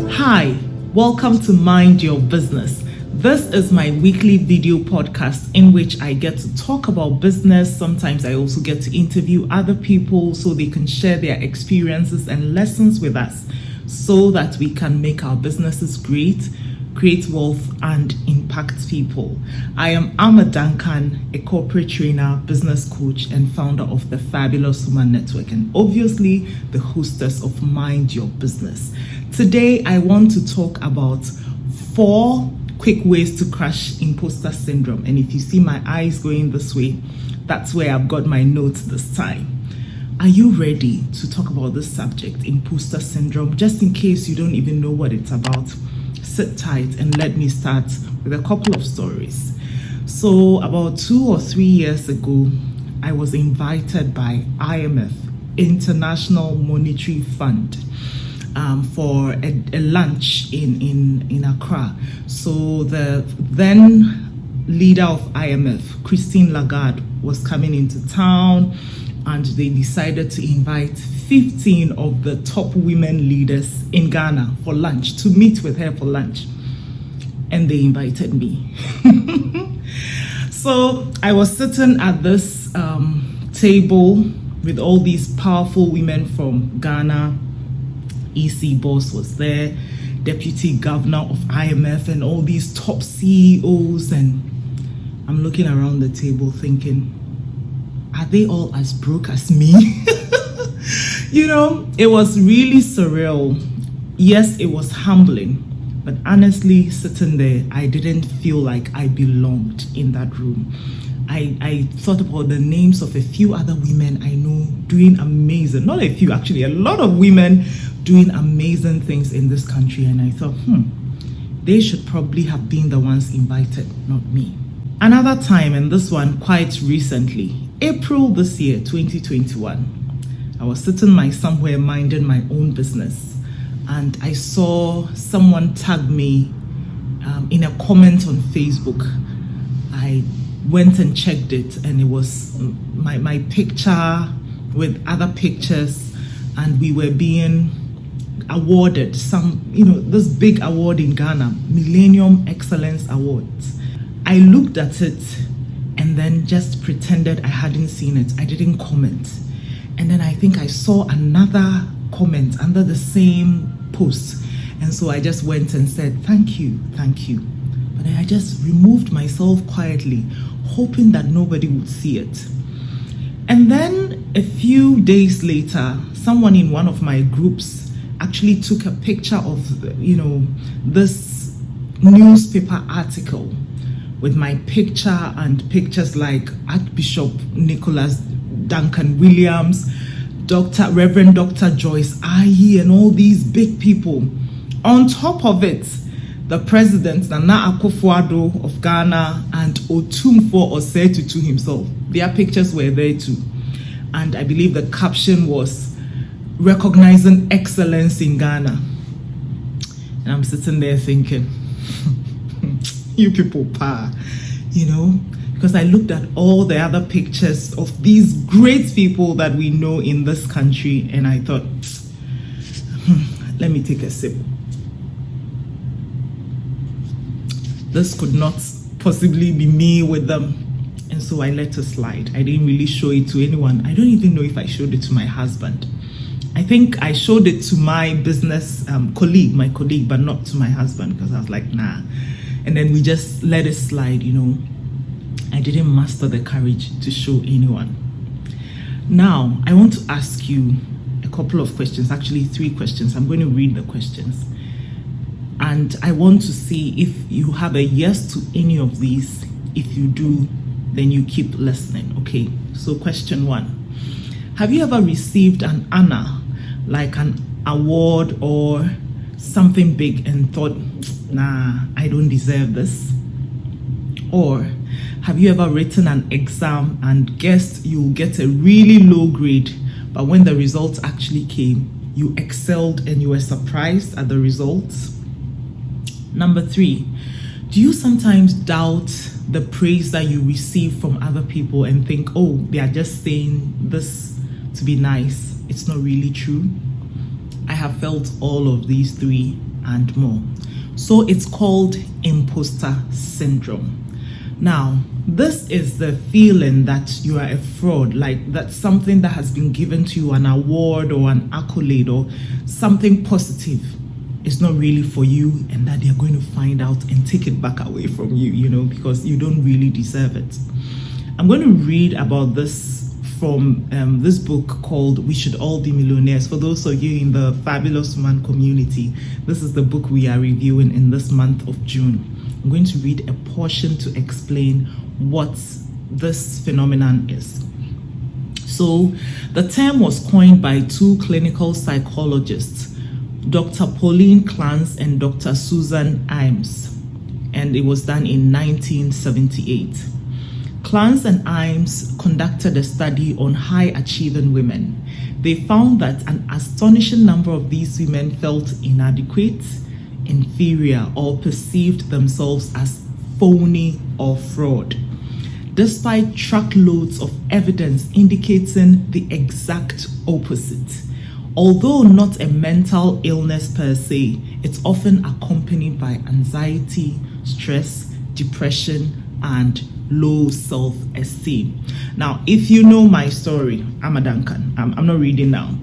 Hi, welcome to Mind Your Business. This is my weekly video podcast in which I get to talk about business. Sometimes I also get to interview other people so they can share their experiences and lessons with us so that we can make our businesses great, create wealth, and impact people. I am Amma Duncan, a corporate trainer, business coach, and founder of the Fabulous Woman Network, and obviously the hostess of Mind Your Business. Today, I want to talk about 4 quick ways to crush imposter syndrome. And if you see my eyes going this way, that's where I've got my notes this time. Are you ready to talk about this subject, imposter syndrome? Just in case you don't even know what it's about, sit tight and let me start with a couple of stories. So about 2 or 3 years ago, I was invited by IMF, International Monetary Fund, for a lunch in Accra. So the then leader of IMF, Christine Lagarde, was coming into town, and they decided to invite 15 of the top women leaders in Ghana for lunch, to meet with her for lunch. And they invited me. So I was sitting at this table with all these powerful women from Ghana. EC boss was there, deputy governor of IMF, and all these top CEOs. And I'm looking around the table thinking, are they all as broke as me? You know, it was really surreal. Yes, it was humbling, but honestly, sitting there, I didn't feel like I belonged in that room. I thought about the names of a few other women I know doing amazing, not a few, actually, a lot of women doing amazing things in this country. And I thought, they should probably have been the ones invited, not me. Another time, and this one quite recently, April this year, 2021, I was sitting somewhere minding my own business, and I saw someone tag me in a comment on Facebook. I went and checked it, and it was my picture with other pictures, and we were being awarded this big award in Ghana, Millennium Excellence Awards. I looked at it and then just pretended I hadn't seen it. I didn't comment. And then I think I saw another comment under the same post. And so I just went and said, thank you. But then I just removed myself quietly, hoping that nobody would see it. And then a few days later, someone in one of my groups actually took a picture of, this newspaper article with my picture and pictures like Archbishop Nicholas Duncan Williams, Reverend Dr. Joyce Ayi, and all these big people. On top of it, the president, Nana Akufo-Addo of Ghana, and Otumfuo Osei-Tutu himself. Their pictures were there too. And I believe the caption was, recognizing excellence in Ghana. And I'm sitting there thinking, you people because I looked at all the other pictures of these great people that we know in this country, and I thought, let me take a sip. This could not possibly be me with them. And so I let it slide. I didn't really show it to anyone. I don't even know if I showed it to my husband. I think I showed it to my business colleague, but not to my husband, because I was like, nah. And then we just let it slide, I didn't muster the courage to show anyone. Now, I want to ask you a couple of questions, actually 3 questions. I'm going to read the questions. And I want to see if you have a yes to any of these. If you do, then you keep listening, okay? So question 1. Have you ever received an honor, like an award or something big, and thought, nah, I don't deserve this? Or have you ever written an exam and guessed you'll get a really low grade, but when the results actually came, you excelled and you were surprised at the results? Number 3, do you sometimes doubt the praise that you receive from other people and think, oh, they are just saying this to be nice, it's not really true. I have felt all of these three and more. So it's called imposter syndrome. Now, this is the feeling that you are a fraud, like that's something that has been given to you, an award or an accolade or something positive. It's not really for you, and that they're going to find out and take it back away from you, because you don't really deserve it. I'm going to read about this from this book called We Should All Be Millionaires. For those of you in the Fabulous Woman community, this is the book we are reviewing in this month of June. I'm going to read a portion to explain what this phenomenon is. So, the term was coined by two clinical psychologists, Dr. Pauline Clance and Dr. Susan Imes, and it was done in 1978. Clance and Imes conducted a study on high-achieving women. They found that an astonishing number of these women felt inadequate, inferior, or perceived themselves as phony or fraud, despite truckloads of evidence indicating the exact opposite. Although not a mental illness per se, it's often accompanied by anxiety, stress, depression, and low self-esteem. Now, if you know my story, I'm a Duncan. I'm not reading now.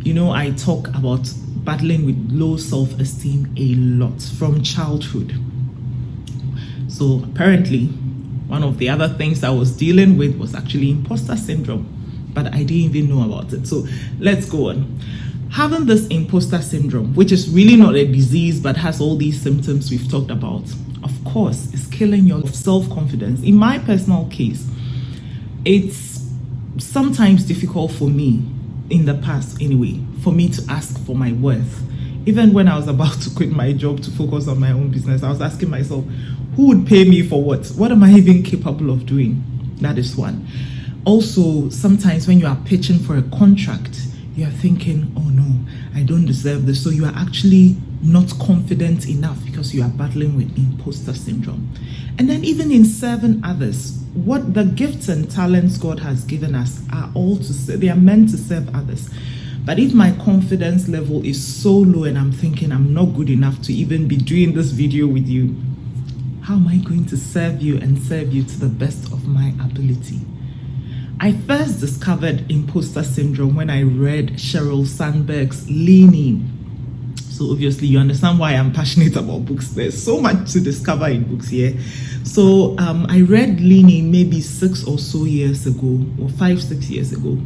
I talk about battling with low self-esteem a lot from childhood. So apparently, one of the other things I was dealing with was actually imposter syndrome, but I didn't even know about it. So let's go on. Having this imposter syndrome, which is really not a disease, but has all these symptoms we've talked about, of course, is killing your self-confidence. In my personal case, it's sometimes difficult for me, in the past anyway, for me to ask for my worth. Even when I was about to quit my job to focus on my own business, I was asking myself, who would pay me for what? What am I even capable of doing? That is one. Also, sometimes when you are pitching for a contract, you are thinking, oh no, I don't deserve this. So you are actually not confident enough because you are battling with imposter syndrome. And then even in serving others, what the gifts and talents God has given us are all to serve. They are meant to serve others. But if my confidence level is so low and I'm thinking I'm not good enough to even be doing this video with you, how am I going to serve you and serve you to the best of my ability? I first discovered imposter syndrome when I read Sheryl Sandberg's Lean In. So obviously you understand why I'm passionate about books. There's so much to discover in books here. So I read Lean In maybe 6 or so years ago, or 5-6 years ago.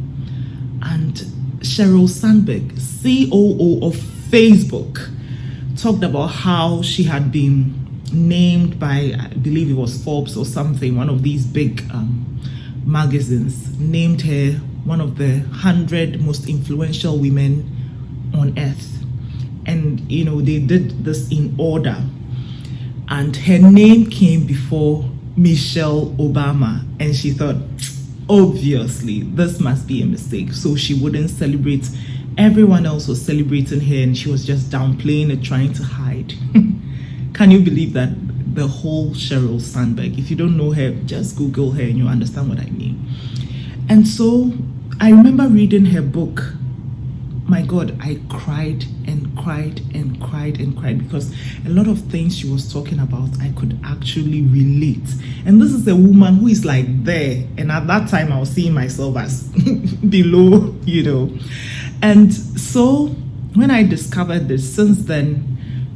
And Sheryl Sandberg, COO of Facebook, talked about how she had been named by, I believe it was Forbes or something, one of these big magazines, named her one of the 100 most influential women on earth. And they did this in order, and her name came before Michelle Obama, and she thought, obviously this must be a mistake, so she wouldn't celebrate. Everyone else was celebrating her and she was just downplaying it, trying to hide. Can you believe that? The whole Sheryl Sandberg. If you don't know her, just Google her and you'll understand what I mean. And so I remember reading her book. My God, I cried and cried and cried and cried because a lot of things she was talking about, I could actually relate. And this is a woman who is like there. And at that time, I was seeing myself as below, And so when I discovered this, since then,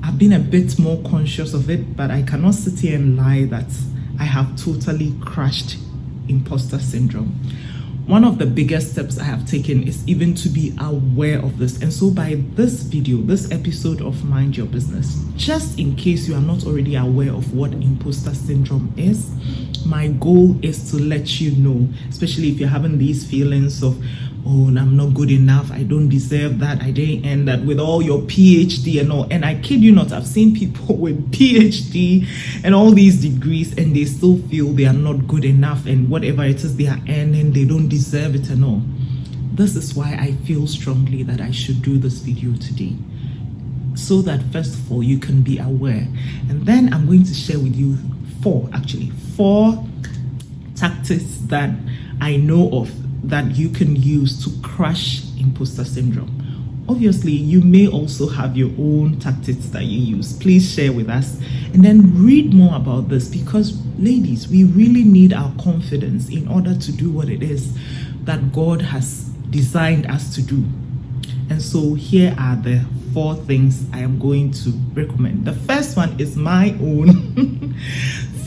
I've been a bit more conscious of it, but I cannot sit here and lie that I have totally crushed imposter syndrome. One of the biggest steps I have taken is even to be aware of this. And so by this video, this episode of Mind Your Business, just in case you are not already aware of what imposter syndrome is, my goal is to let you know, especially if you're having these feelings of, oh, I'm not good enough, I don't deserve that, I didn't end that, with all your PhD and all. And I kid you not, I've seen people with PhD and all these degrees and they still feel they are not good enough, and whatever it is they are earning, they don't deserve it and all. This is why I feel strongly that I should do this video today, so that first of all you can be aware, and then I'm going to share with you four tactics that I know of that you can use to crush imposter syndrome. Obviously, you may also have your own tactics that you use. Please share with us and then read more about this, because ladies, we really need our confidence in order to do what it is that God has designed us to do. And so here are the 4 things I am going to recommend. The first one is my own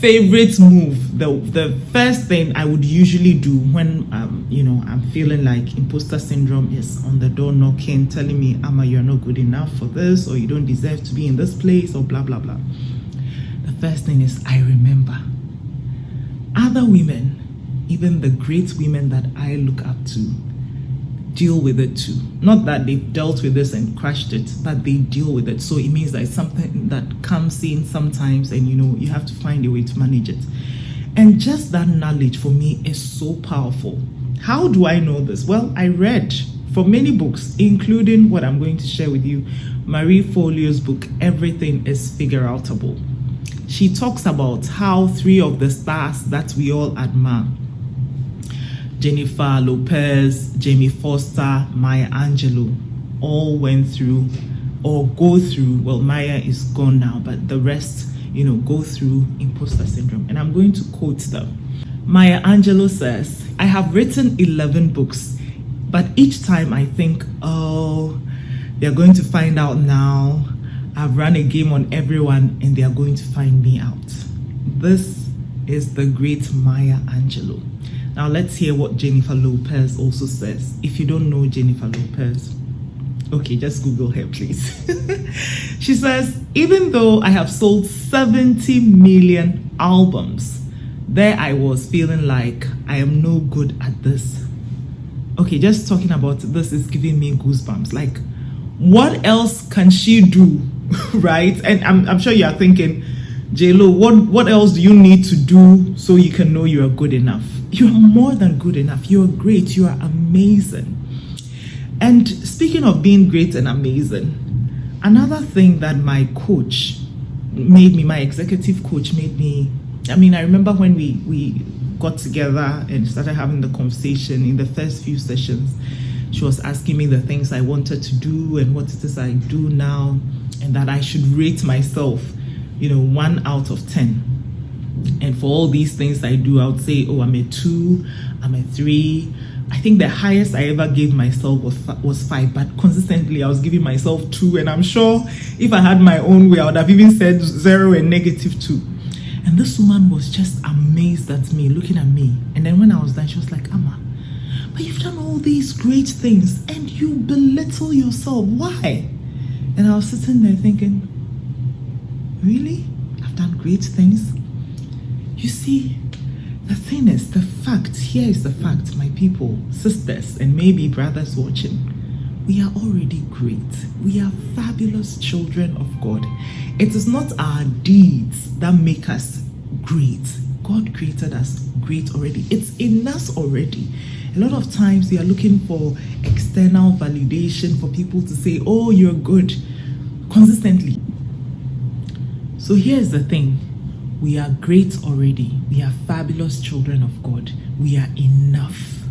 favorite move. The first thing I would usually do when I'm feeling like imposter syndrome is on the door knocking, telling me, Amma, you're not good enough for this, or you don't deserve to be in this place, or blah blah blah. The first thing is, I remember other women, even the great women that I look up to, deal with it too. Not that they've dealt with this and crushed it, but they deal with it. So it means that it's something that comes in sometimes, and you have to find a way to manage it. And just that knowledge for me is so powerful. How do I know this? Well, I read from many books, including what I'm going to share with you, Marie Forleo's book, Everything is Figure Outable. She talks about how 3 of the stars that we all admire, Jennifer Lopez, Jamie Foster, Maya Angelou, all went through or go through, well, Maya is gone now, but the rest, go through imposter syndrome. And I'm going to quote them. Maya Angelou says, I have written 11 books, but each time I think, oh, they're going to find out now. I've run a game on everyone and they are going to find me out. This is the great Maya Angelou. Now let's hear what Jennifer Lopez also says. If you don't know Jennifer Lopez, okay, just Google her, please. She says, even though I have sold 70 million albums, there I was feeling like I am no good at this. Okay, just talking about this is giving me goosebumps. Like, what else can she do, right? And I'm sure you are thinking, J-Lo, what else do you need to do so you can know you are good enough? You are more than good enough. You are great. You are amazing. And speaking of being great and amazing, another thing that my coach made me, my executive coach made me, I remember when we got together and started having the conversation in the first few sessions, she was asking me the things I wanted to do and what it is I do now, and that I should rate myself, 1 out of 10. And for all these things I do, I would say, oh, I'm a 2, I'm a 3. I think the highest I ever gave myself was 5, but consistently I was giving myself 2. And I'm sure if I had my own way, I would have even said 0 and -2. And this woman was just amazed at me, looking at me. And then when I was done, she was like, Amma, but you've done all these great things and you belittle yourself. Why? And I was sitting there thinking, really? I've done great things? You see, the thing is, here is the fact, my people, sisters, and maybe brothers watching, we are already great. We are fabulous children of God. It is not our deeds that make us great. God created us great already. It's in us already. A lot of times we are looking for external validation, for people to say, oh, you're good, consistently. So here's the thing. We are great already. We are fabulous children of God. We are enough.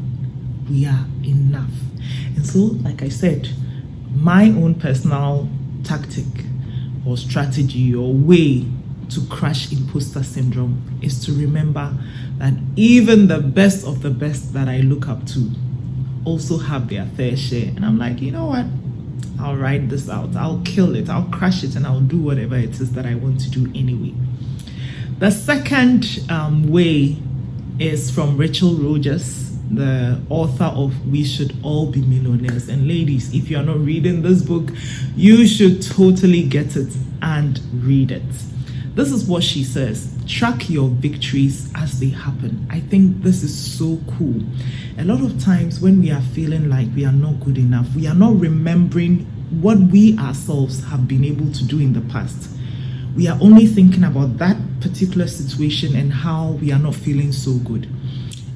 We are enough. And so, like I said, my own personal tactic or strategy or way to crush imposter syndrome is to remember that even the best of the best that I look up to also have their fair share. And I'm like, you know what? I'll ride this out. I'll kill it. I'll crush it, and I'll do whatever it is that I want to do anyway. The second way is from Rachel Rogers, the author of We Should All Be Millionaires. And ladies, if you are not reading this book, you should totally get it and read it. This is what she says. Track your victories as they happen. I think this is so cool. A lot of times when we are feeling like we are not good enough, we are not remembering what we ourselves have been able to do in the past. We are only thinking about that particular situation and how we are not feeling so good.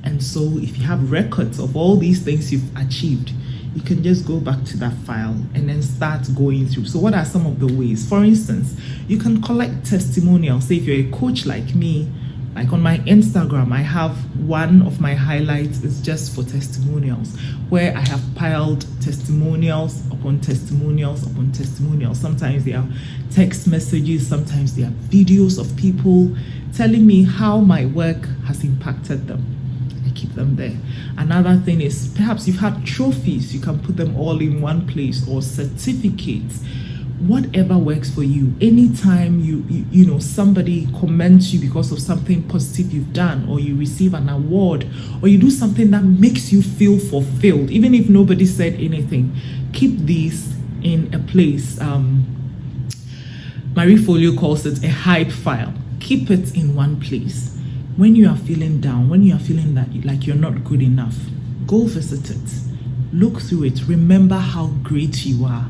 And so if you have records of all these things you've achieved, you can just go back to that file and then start going through. So what are some of the ways? For instance, you can collect testimonials. Say if you're a coach like me, Like on my Instagram, I have one of my highlights is just for testimonials, where I have piled testimonials upon testimonials upon testimonials. Sometimes they are text messages, sometimes they are videos of people telling me how my work has impacted them. I keep them there. Another thing is perhaps you've had trophies, you can put them all in one place, or certificates. Whatever works for you. Anytime you know somebody comments you because of something positive you've done, or you receive an award, or you do something that makes you feel fulfilled, even if nobody said anything, keep these in a place. Marie Folio calls it a hype file. Keep it in one place. When you are feeling down, when you are feeling that like you're not good enough, go visit it, look through it, remember how great you are.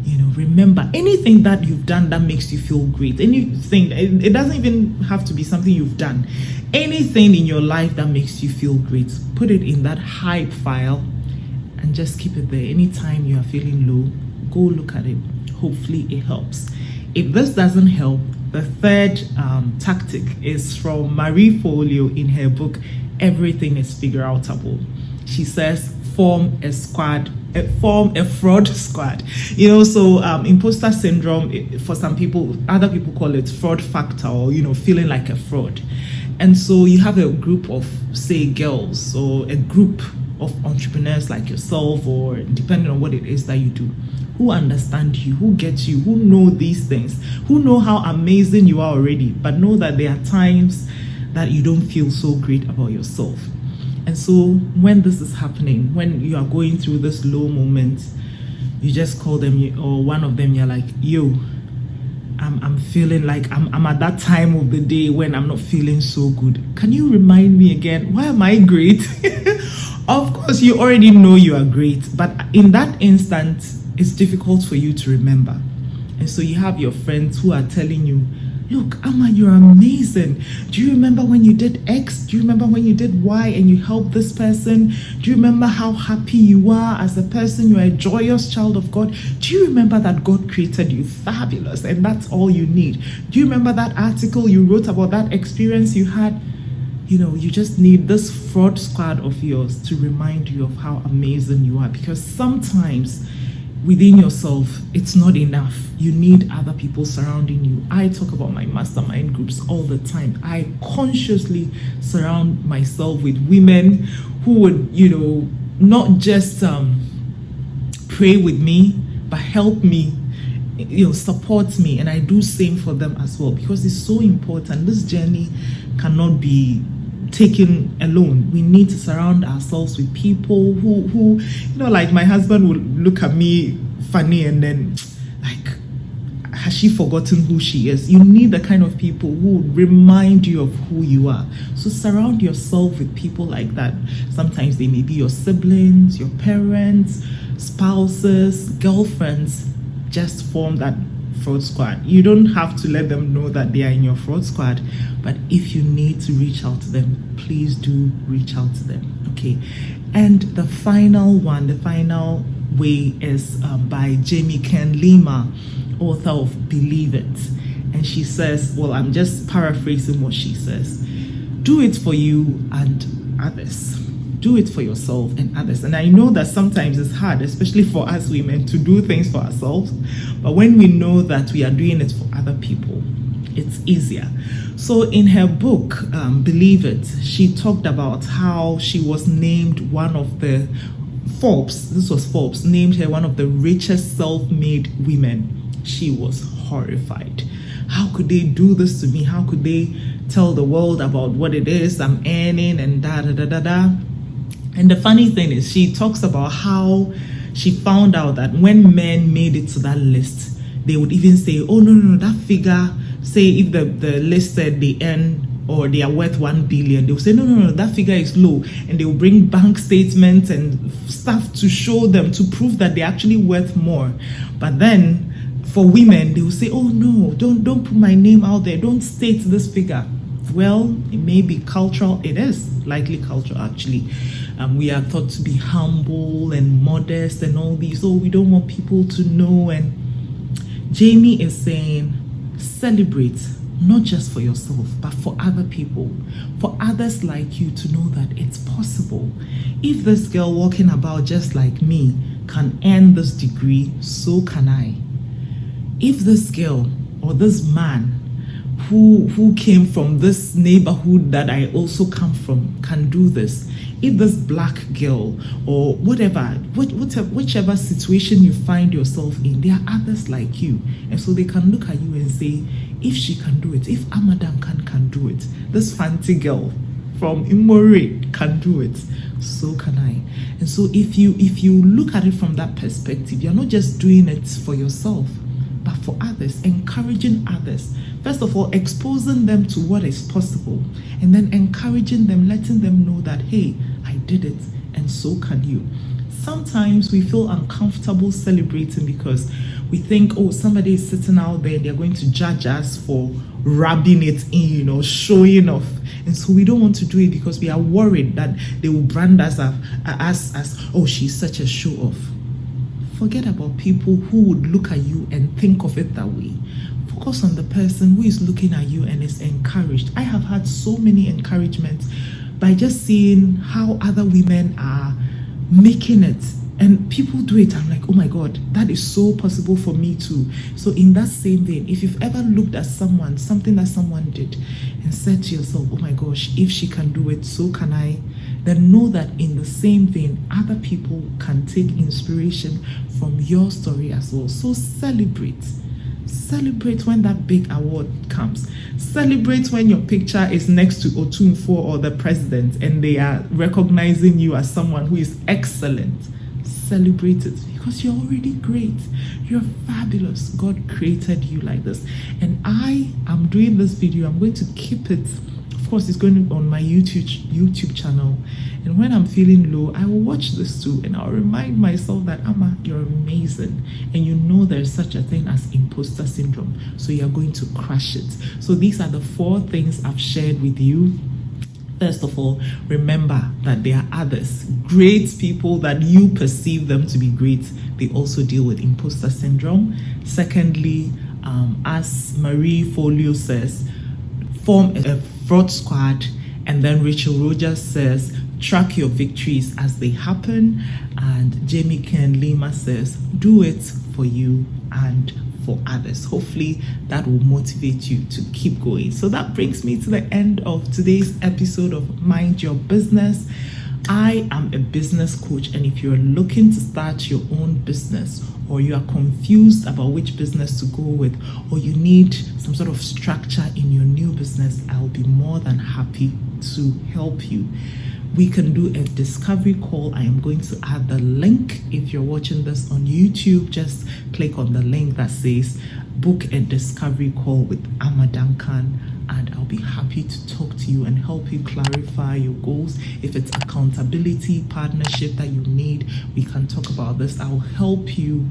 You know, remember anything that you've done that makes you feel great. Anything, it doesn't even have to be something you've done. Anything in your life that makes you feel great, put it in that hype file and just keep it there. Anytime you are feeling low, go look at it. Hopefully it helps. If this doesn't help, the third tactic is from Marie Folio in her book, Everything is Figure Outable. She says, form a fraud squad. You know, so imposter syndrome, for some people, other people call it fraud factor, or, you know, feeling like a fraud. And so you have a group of, say, girls, or a group of entrepreneurs like yourself, or depending on what it is that you do, who understand you, who get you, who know these things, who know how amazing you are already, but know that there are times that you don't feel so great about yourself. And so when this is happening, when you are going through this low moment, you just call them, or one of them, you're like, yo, I'm feeling like I'm at that time of the day when I'm not feeling so good. Can you remind me again, why am I great? Of course, you already know you are great, but in that instant, it's difficult for you to remember. And so you have your friends who are telling you, look, Amma, you're amazing. Do you remember when you did X? Do you remember when you did Y and you helped this person? Do you remember how happy you are as a person? You're a joyous child of God. Do you remember that God created you fabulous and that's all you need? Do you remember that article you wrote about that experience you had? You know, you just need this fraud squad of yours to remind you of how amazing you are, because sometimes within yourself, it's not enough. You need other people surrounding you. I talk about my mastermind groups all the time. I consciously surround myself with women who would, you know, not just pray with me, but help me, you know, support me. And I do same for them as well, because it's so important. This journey cannot be taken alone. We need to surround ourselves with people who you know, like my husband would look at me funny and then like, has she forgotten who she is? You need the kind of people who remind you of who you are. So surround yourself with people like that. Sometimes they may be your siblings, your parents, spouses, girlfriends. Just form that fraud squad. You don't have to let them know that they are in your fraud squad, but if you need to reach out to them, please do reach out to them. Okay. And the final one, the final way is by Jamie Ken Lima, author of Believe It. And she says, well, I'm just paraphrasing what she says. Do it for you and others. Do it for yourself and others. And I know that sometimes it's hard, especially for us women, to do things for ourselves. But when we know that we are doing it for other people, it's easier. So in her book, Believe It, she talked about how she was named one of the Forbes named her one of the richest self-made women. She was horrified. How could they do this to me? How could they tell the world about what it is I'm earning and da da da da da? And the funny thing is, she talks about how she found out that when men made it to that list, they would even say, oh, no, that figure, say if the list said they earn or they are worth 1 billion, they will say, no, that figure is low. And they will bring bank statements and stuff to show them, to prove that they're actually worth more. But then for women, they will say, oh no, don't put my name out there. Don't state this figure. Well, it may be cultural. It is likely cultural, actually. We are taught to be humble and modest and all these. So we don't want people to know. And Jamie is saying, celebrate not just for yourself, but for other people, for others like you to know that it's possible. If this girl walking about just like me can earn this degree, so can I. If this girl or this man who came from this neighborhood that I also come from can do this, if this black girl or whichever situation you find yourself in, there are others like you, and so they can look at you and say, if she can do it, if Amadam can do it, this fancy girl from Imore can do it, so can I. And so if you look at it from that perspective, you're not just doing it for yourself, but for others, encouraging others. First of all, exposing them to what is possible, and then encouraging them, letting them know that, hey, I did it, and so can you. Sometimes we feel uncomfortable celebrating because we think, oh, somebody is sitting out there, they're going to judge us for rubbing it in, showing off. And so we don't want to do it because we are worried that they will brand us as oh, she's such a show off. Forget about people who would look at you and think of it that way. Focus on the person who is looking at you and is encouraged. I have had so many encouragements by just seeing how other women are making it, and people do it. I'm like, oh my God, that is so possible for me too. So in that same vein, if you've ever looked at something that someone did and said to yourself, oh my gosh, if she can do it, so can I, then know that in the same vein, other people can take inspiration from your story as well. So celebrate when that big award comes. Celebrate when your picture is next to Otunfo or the president and they are recognizing you as someone who is excellent. Celebrate it because you're already great. You're fabulous. God created you like this. And I am doing this video. I'm going to keep it. Of course, it's going on my YouTube channel. And when I'm feeling low, I will watch this too, and I'll remind myself that, Amma, you're amazing. And you know there's such a thing as imposter syndrome. So you're going to crush it. So these are the 4 things I've shared with you. First of all, remember that there are others, great people that you perceive them to be great. They also deal with imposter syndrome. Secondly, as Marie Folio says, form a fraud squad. And then Rachel Rogers says, track your victories as they happen. And Jamie Ken Lima says, do it for you and for others. Hopefully that will motivate you to keep going. So that brings me to the end of today's episode of Mind Your Business. I am a business coach, and if you're looking to start your own business, or you are confused about which business to go with, or you need some sort of structure in your new business, I'll be more than happy to help you. We can do a discovery call. I am going to add the link. If you're watching this on YouTube, just click on the link that says book a discovery call with Amadam Khan, and I'll be happy to talk to you and help you clarify your goals. If it's accountability, partnership that you need, we can talk about this. I'll help you,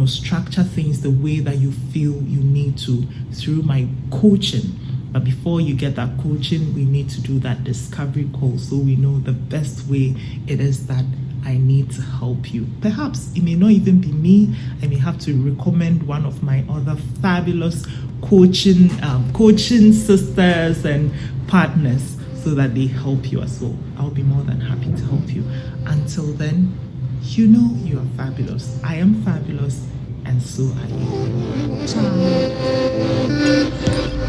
structure things the way that you feel you need to through my coaching. But before you get that coaching, we need to do that discovery call so we know the best way it is that I need to help you. Perhaps it may not even be me. I may have to recommend one of my other fabulous coaching sisters and partners so that they help you as well. I'll be more than happy to help you. Until then, you are fabulous. I am fabulous, and so are you. Ciao.